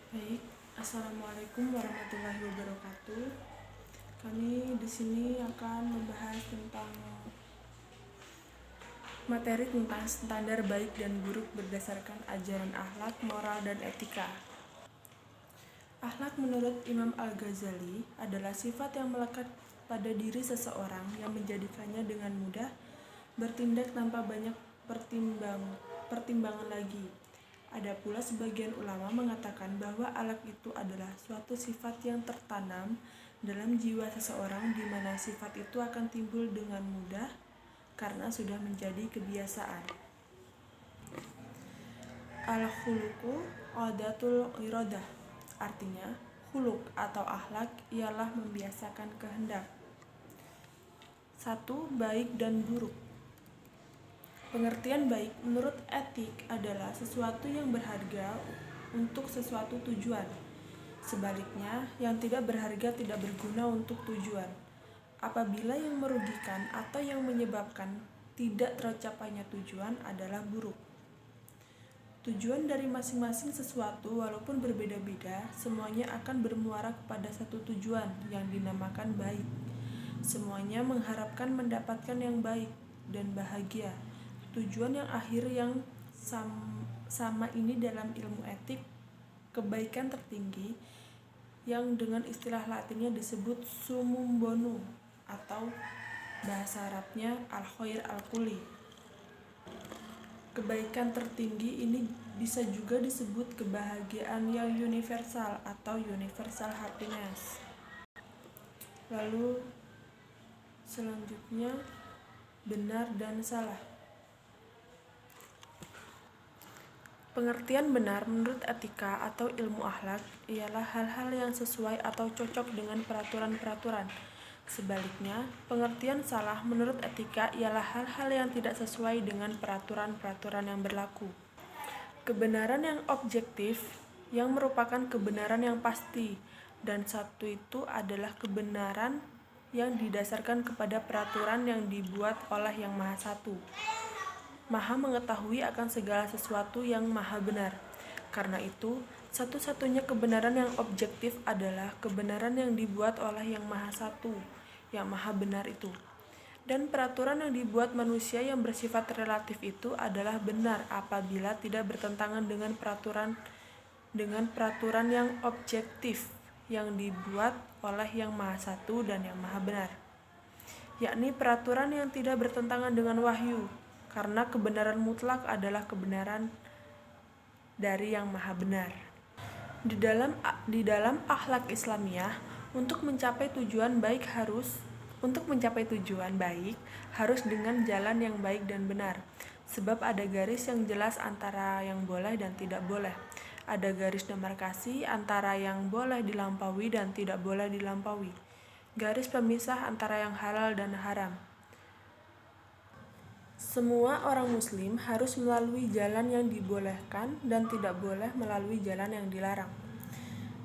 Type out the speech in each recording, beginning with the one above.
Baik, Assalamualaikum warahmatullahi wabarakatuh. Kami di sini akan membahas tentang materi tentang standar baik dan buruk berdasarkan ajaran akhlak, moral, dan etika. Akhlak menurut Imam Al-Ghazali adalah sifat yang melekat pada diri seseorang yang menjadikannya dengan mudah bertindak tanpa banyak pertimbangan lagi. Ada pula sebagian ulama mengatakan bahwa akhlak itu adalah suatu sifat yang tertanam dalam jiwa seseorang di mana sifat itu akan timbul dengan mudah karena sudah menjadi kebiasaan. Al-khuluqu qadatul iradah. Artinya, khuluk atau akhlak ialah membiasakan kehendak. 1. Baik dan buruk. Pengertian baik menurut etik adalah sesuatu yang berharga untuk sesuatu tujuan. Sebaliknya, yang tidak berharga tidak berguna untuk tujuan. Apabila yang merugikan atau yang menyebabkan tidak tercapainya tujuan adalah buruk. Tujuan dari masing-masing sesuatu walaupun berbeda-beda, semuanya akan bermuara kepada satu tujuan yang dinamakan baik. Semuanya mengharapkan mendapatkan yang baik dan bahagia. Tujuan yang akhir yang sama ini dalam ilmu etik, kebaikan tertinggi yang dengan istilah latinnya disebut summum bonum atau bahasa Arabnya al-khair al-kulli. Kebaikan tertinggi ini bisa juga disebut kebahagiaan yang universal atau universal happiness. Lalu selanjutnya benar dan salah. Pengertian benar menurut etika atau ilmu akhlak ialah hal-hal yang sesuai atau cocok dengan peraturan-peraturan. Sebaliknya, pengertian salah menurut etika ialah hal-hal yang tidak sesuai dengan peraturan-peraturan yang berlaku. Kebenaran yang objektif yang merupakan kebenaran yang pasti, dan satu itu adalah kebenaran yang didasarkan kepada peraturan yang dibuat oleh Yang Maha Satu. Maha mengetahui akan segala sesuatu yang maha benar. Karena itu, satu-satunya kebenaran yang objektif adalah kebenaran yang dibuat oleh Yang Maha Satu, yang maha benar itu. Dan peraturan yang dibuat manusia yang bersifat relatif itu adalah benar apabila tidak bertentangan dengan peraturan yang objektif yang dibuat oleh Yang Maha Satu dan Yang Maha Benar, yakni peraturan yang tidak bertentangan dengan wahyu, karena kebenaran mutlak adalah kebenaran dari Yang Maha Benar. Di dalam akhlak Islamiyah, untuk mencapai tujuan baik harus dengan jalan yang baik dan benar. Sebab ada garis yang jelas antara yang boleh dan tidak boleh. Ada garis demarkasi antara yang boleh dilampaui dan tidak boleh dilampaui. Garis pemisah antara yang halal dan haram. Semua orang muslim harus melalui jalan yang dibolehkan dan tidak boleh melalui jalan yang dilarang.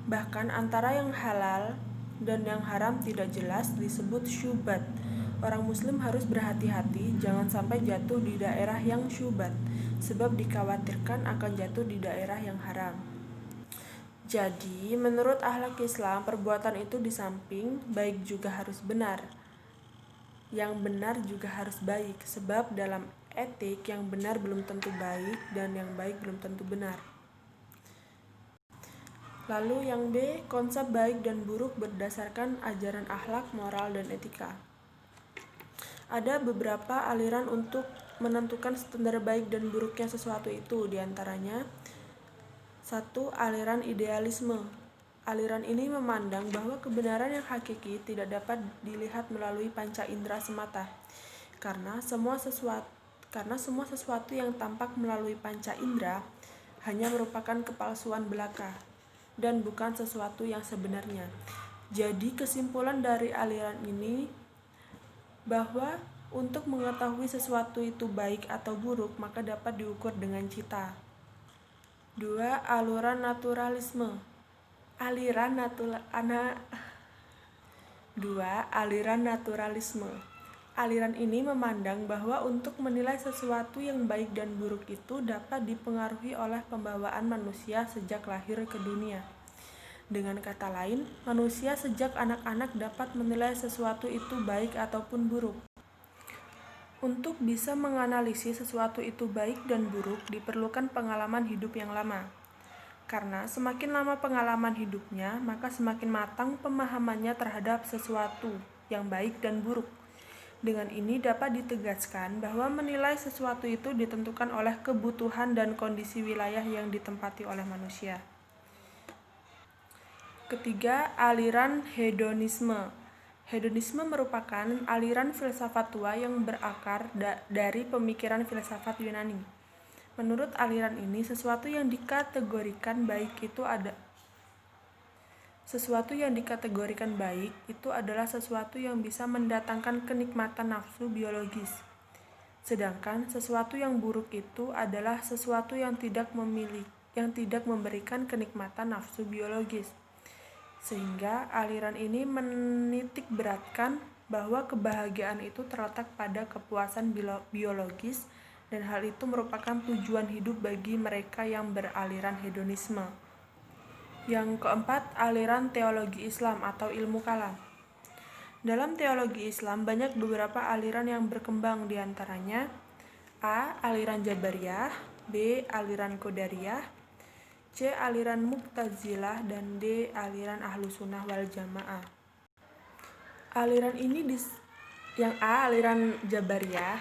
Bahkan antara yang halal dan yang haram tidak jelas disebut syubhat. Orang muslim harus berhati-hati jangan sampai jatuh di daerah yang syubhat, sebab dikhawatirkan akan jatuh di daerah yang haram. Jadi, menurut akhlak Islam, perbuatan itu di samping baik juga harus benar. Yang benar juga harus baik, sebab dalam etik yang benar belum tentu baik dan yang baik belum tentu benar. Lalu yang B, konsep baik dan buruk berdasarkan ajaran akhlak, moral, dan etika. Ada beberapa aliran untuk menentukan standar baik dan buruknya sesuatu itu, diantaranya 1. Aliran idealisme. Aliran ini memandang bahwa kebenaran yang hakiki tidak dapat dilihat melalui panca indera semata, karena semua sesuatu yang tampak melalui panca indera hanya merupakan kepalsuan belaka dan bukan sesuatu yang sebenarnya. Jadi kesimpulan dari aliran ini bahwa untuk mengetahui sesuatu itu baik atau buruk maka dapat diukur dengan cita. 2. Aliran naturalisme. Aliran naturalisme. Aliran ini memandang bahwa untuk menilai sesuatu yang baik dan buruk itu dapat dipengaruhi oleh pembawaan manusia sejak lahir ke dunia. Dengan kata lain, manusia sejak anak-anak dapat menilai sesuatu itu baik ataupun buruk. Untuk bisa menganalisis sesuatu itu baik dan buruk diperlukan pengalaman hidup yang lama. Karena semakin lama pengalaman hidupnya, maka semakin matang pemahamannya terhadap sesuatu yang baik dan buruk. Dengan ini dapat ditegaskan bahwa menilai sesuatu itu ditentukan oleh kebutuhan dan kondisi wilayah yang ditempati oleh manusia. Ketiga, aliran hedonisme. Hedonisme merupakan aliran filsafat tua yang berakar dari pemikiran filsafat Yunani. Menurut aliran ini, sesuatu yang dikategorikan baik itu adalah sesuatu yang bisa mendatangkan kenikmatan nafsu biologis. Sedangkan sesuatu yang buruk itu adalah sesuatu yang tidak memberikan kenikmatan nafsu biologis. Sehingga aliran ini menitik beratkan bahwa kebahagiaan itu terletak pada kepuasan biologis dan hal itu merupakan tujuan hidup bagi mereka yang beraliran hedonisme. Yang keempat, aliran teologi Islam atau ilmu kalam. Dalam teologi Islam banyak beberapa aliran yang berkembang, diantaranya A. Aliran Jabariyah, B. Aliran Qadariyah, C. Aliran Mu'tazilah, dan D. Aliran Ahlussunnah wal Jamaah. Yang A. Aliran Jabariyah.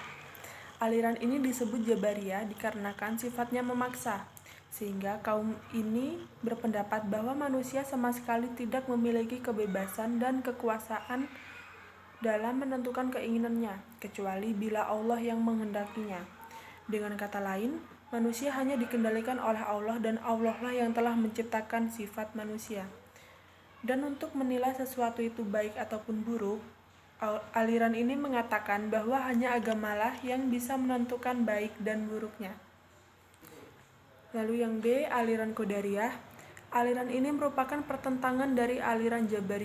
Aliran ini disebut Jabariyah dikarenakan sifatnya memaksa, sehingga kaum ini berpendapat bahwa manusia sama sekali tidak memiliki kebebasan dan kekuasaan dalam menentukan keinginannya, kecuali bila Allah yang menghendakinya. Dengan kata lain, manusia hanya dikendalikan oleh Allah dan Allah lah yang telah menciptakan sifat manusia. Dan untuk menilai sesuatu itu baik ataupun buruk, aliran ini mengatakan bahwa hanya agamalah yang bisa menentukan baik dan buruknya. Lalu yang B, aliran Qadariyah. Aliran ini merupakan pertentangan dari aliran Jabariyah